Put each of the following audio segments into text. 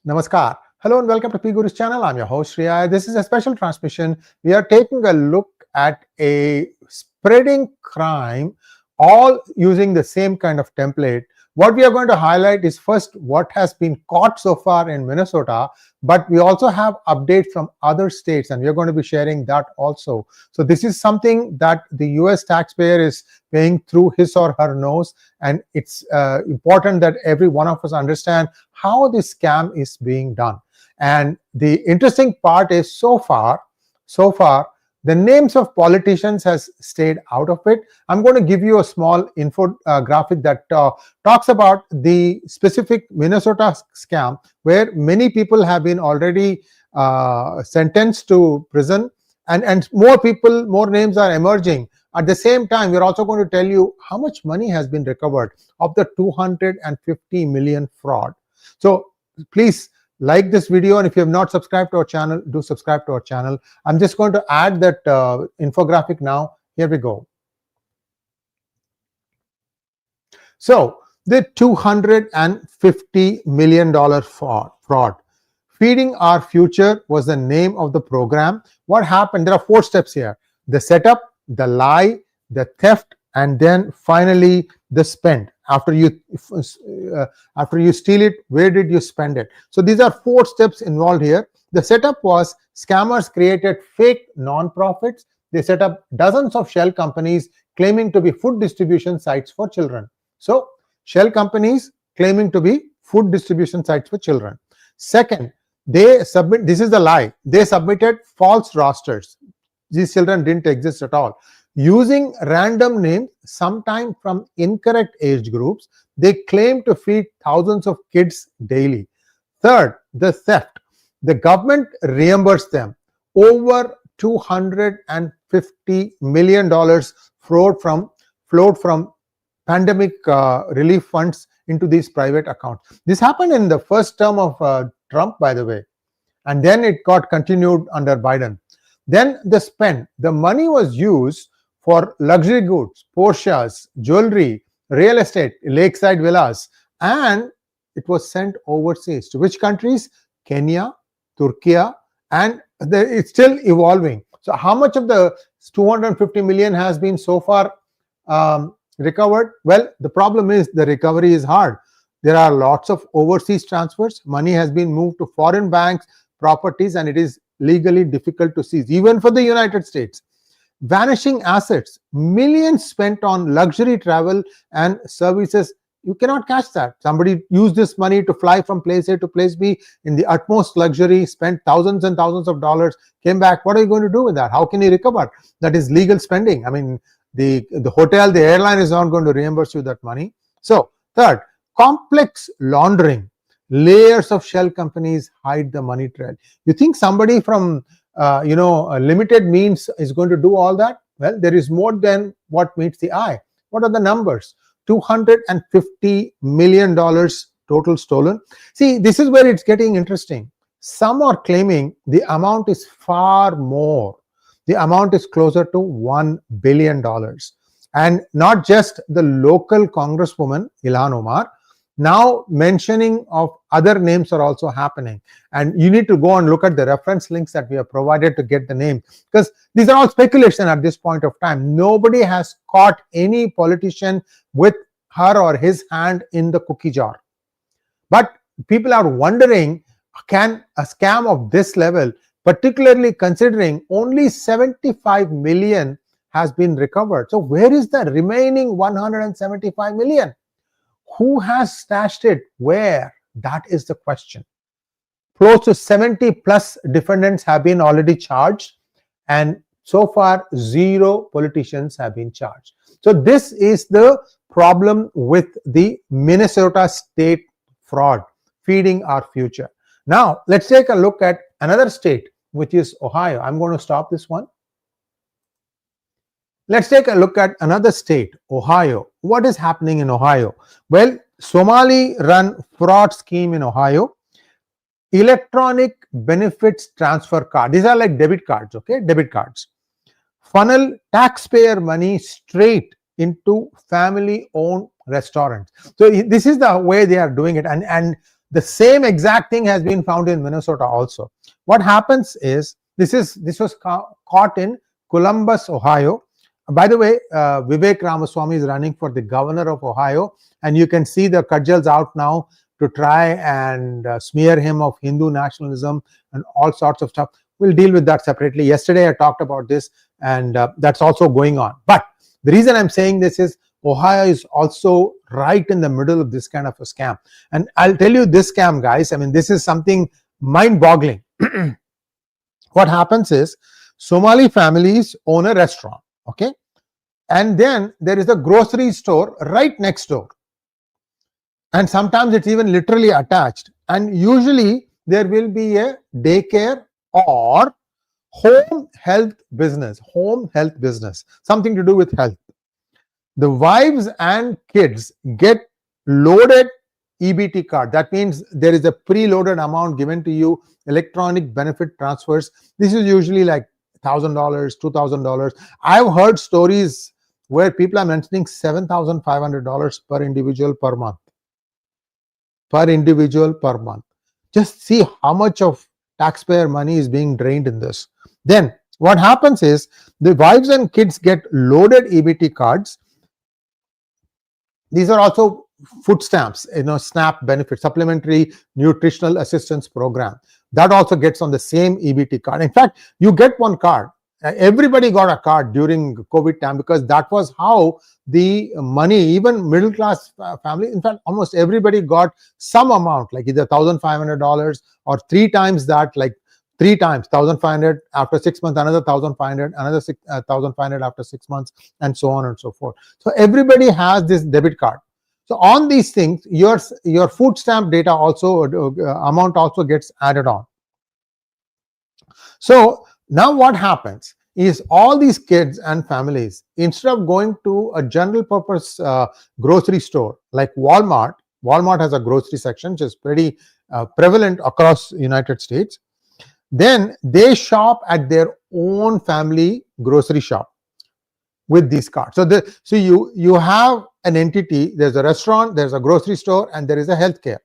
Namaskar. Hello and welcome to 𝗣𝗽𝗏𝗏 channel. I'm your host Sree. This is a special transmission. We are taking a look at a spreading crime, all using the same kind of template. What we are going to highlight is first what has been caught so far in Minnesota, but we also have updates from other states, and we are going to be sharing that also. So this is something that the US taxpayer is paying through his or her nose, and it's important that every one of us understand how this scam is being done. And the interesting part is so far, the names of politicians has stayed out of it. I'm going to give you a small infographic that talks about the specific Minnesota scam, where many people have been already sentenced to prison, and more names are emerging. At the same time, we're also going to tell you how much money has been recovered of the 250 million fraud. So please like this video, and if you have not subscribed to our channel, do subscribe to our channel. I'm just going to add that infographic now. Here we go. So the $250 million fraud. Feeding Our Future was the name of the program. What happened? There are 4 steps here: the setup, the lie, the theft, and then finally the spend. After you steal it, where did you spend it? So these are 4 steps involved here. The setup was scammers created fake non-profits. They set up dozens of shell companies claiming to be food distribution sites for children. So shell companies claiming to be food distribution sites for children. Second, this is the lie. They submitted false rosters. These children didn't exist at all. Using random names, sometimes from incorrect age groups, they claim to feed thousands of kids daily. Third, the theft. The government reimbursed them over $250 million flowed from pandemic relief funds into these private accounts. This happened in the first term of Trump, by the way, and then it got continued under Biden. Then the spend. The money was used for luxury goods, Porsches, jewelry, real estate, lakeside villas, and it was sent overseas. To which countries? Kenya, Turkey, and it's still evolving. So how much of the 250 million has been so far recovered? Well, the problem is the recovery is hard. There are lots of overseas transfers. Money has been moved to foreign banks, properties, and it is legally difficult to seize, even for the United States. Vanishing assets, millions spent on luxury travel and services. You cannot catch that. Somebody used this money to fly from place A to place B in the utmost luxury, spent thousands and thousands of dollars, came back. What are you going to do with that? How can you recover? That is legal spending. I mean, the hotel, the airline is not going to reimburse you that money. So third, complex laundering. Layers of shell companies hide the money trail. You think somebody from limited means is going to do all that? Well, there is more than what meets the eye. What are the numbers? $250 million total stolen. See, this is where it's getting interesting. Some are claiming the amount is far more. The amount is closer to $1 billion. And not just the local congresswoman, Ilhan Omar. Now mentioning of other names are also happening, and you need to go and look at the reference links that we have provided to get the name, because these are all speculation at this point of time. Nobody has caught any politician with her or his hand in the cookie jar. But people are wondering, can a scam of this level, particularly considering only 75 million has been recovered? So where is the remaining 175 million? Who has stashed it? Where? That is the question. Close to 70 plus defendants have been already charged, and so far 0 politicians have been charged. So this is the problem with the Minnesota state fraud, Feeding Our Future. Now let's take a look at another state, which is Ohio. I'm going to stop this one. Let's take a look at another state, Ohio. What is happening in Ohio? Well, Somali-run fraud scheme in Ohio. Electronic benefits transfer card. These are like debit cards, okay? Debit cards. Funnel taxpayer money straight into family-owned restaurants. So this is the way they are doing it. And The same exact thing has been found in Minnesota also. What happens is, this was caught in Columbus, Ohio. By the way, Vivek Ramaswamy is running for the governor of Ohio, and you can see the cudgels out now to try and smear him of Hindu nationalism and all sorts of stuff. We'll deal with that separately. Yesterday I talked about this, and that's also going on. But the reason I'm saying this is Ohio is also right in the middle of this kind of a scam. And I'll tell you this scam, guys. I mean, this is something mind-boggling. What happens is, Somali families own a restaurant, okay? And then there is a grocery store right next door. And sometimes it's even literally attached. And usually there will be a daycare or home health business, something to do with health. The wives and kids get loaded EBT card. That means there is a preloaded amount given to you, electronic benefit transfers. This is usually like $1,000, $2,000. I've heard stories where people are mentioning $7,500 per individual per month. Just see how much of taxpayer money is being drained in this. Then what happens is, the wives and kids get loaded EBT cards. These are also food stamps, SNAP benefit, supplementary nutritional assistance program. That also gets on the same EBT card. In fact, you get one card. Everybody got a card during COVID time, because that was how the money, even middle class family, in fact, almost everybody got some amount, like either $1,500 or 3 times that, like 3 times, 1,500 after 6 months, another 1,500, another 1,500 after 6 months, and so on and so forth. So everybody has this debit card. So on these things, your food stamp data also, amount also gets added on. So now what happens is, all these kids and families, instead of going to a general purpose grocery store like Walmart has a grocery section which is pretty prevalent across the United States. Then they shop at their own family grocery shop with these cards. So you have an entity. There's a restaurant, there's a grocery store, and there is a healthcare.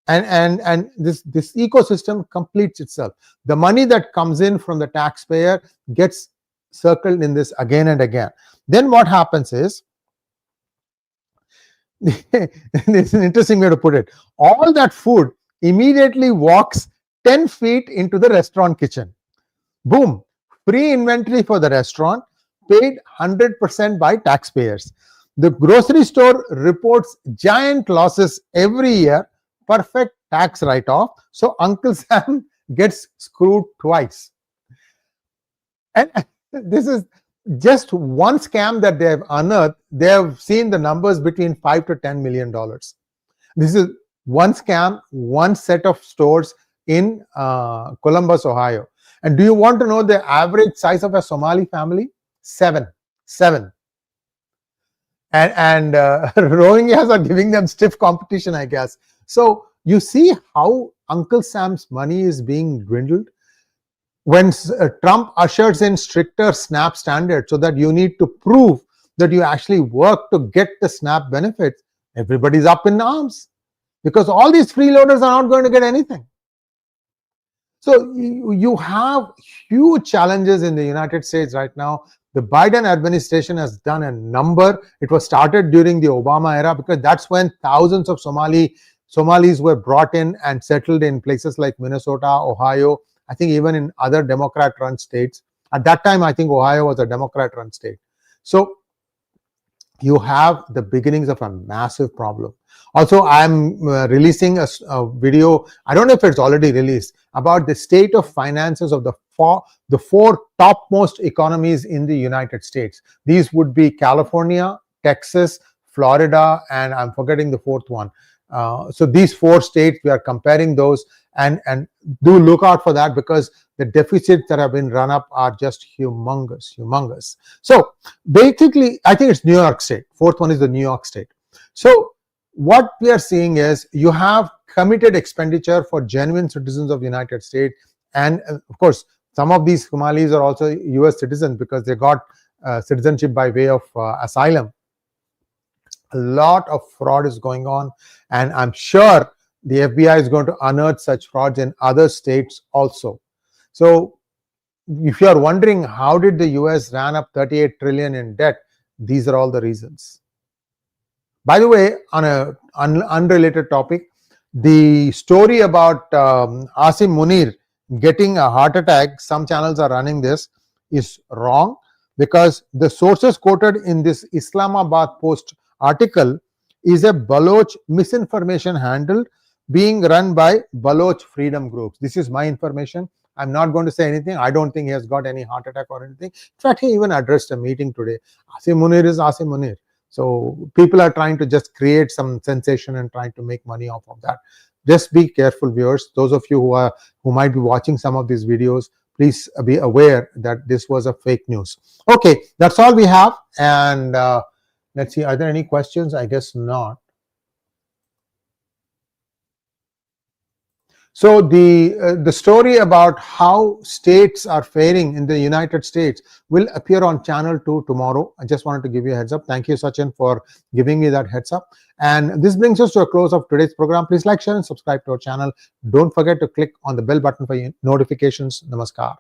And this ecosystem completes itself. The money that comes in from the taxpayer gets circled in this again and again. Then what happens is, it's an interesting way to put it, all that food immediately walks 10 feet into the restaurant kitchen. Boom, free inventory for the restaurant, paid 100% by taxpayers. The grocery store reports giant losses every year, perfect tax write-off. So Uncle Sam gets screwed twice. And this is just one scam that they have unearthed. They have seen the numbers between $5 to $10 million. This is one scam, one set of stores in Columbus, Ohio. And do you want to know the average size of a Somali family? 7. And Rohingyas are giving them stiff competition, I guess. So you see how Uncle Sam's money is being dwindled. When Trump ushers in stricter SNAP standards, so that you need to prove that you actually work to get the SNAP benefits, everybody's up in arms, because all these freeloaders are not going to get anything. So you have huge challenges in the United States right now. The Biden administration has done a number. It was started during the Obama era, because that's when thousands of Somalis were brought in and settled in places like Minnesota, Ohio, I think even in other Democrat-run states. At that time, I think Ohio was a Democrat-run state. So you have the beginnings of a massive problem. Also, I'm releasing a video, I don't know if it's already released, about the state of finances of the four topmost economies in the United States. These would be California, Texas, Florida, and I'm forgetting the fourth one. So these 4 states, we are comparing those, and do look out for that, because the deficits that have been run up are just humongous. So basically, I think it's New York State. Fourth one is the New York State. So what we are seeing is, you have committed expenditure for genuine citizens of the United States, and of course some of these Somalis are also US citizens because they got citizenship by way of asylum. A lot of fraud is going on, and I'm sure the FBI is going to unearth such frauds in other states also. So if you are wondering how did the US ran up 38 trillion in debt, these are all the reasons. By the way, on an unrelated topic, the story about Asim Munir getting a heart attack, some channels are running this, is wrong, because the sources quoted in this Islamabad Post article is a Baloch misinformation handle being run by Baloch freedom groups. This is my information. I'm not going to say anything. I don't think he has got any heart attack or anything. In fact, he even addressed a meeting today. Asim Munir is Asim Munir. So people are trying to just create some sensation and trying to make money off of that. Just be careful, viewers. Those of you who might be watching some of these videos, please be aware that this was a fake news. Okay, that's all we have. And let's see, are there any questions? I guess not. So the story about how states are faring in the United States will appear on channel 2 tomorrow. I just wanted to give you a heads up. Thank you, Sachin, for giving me that heads up. And this brings us to a close of today's program. Please like, share, and subscribe to our channel. Don't forget to click on the bell button for notifications. Namaskar.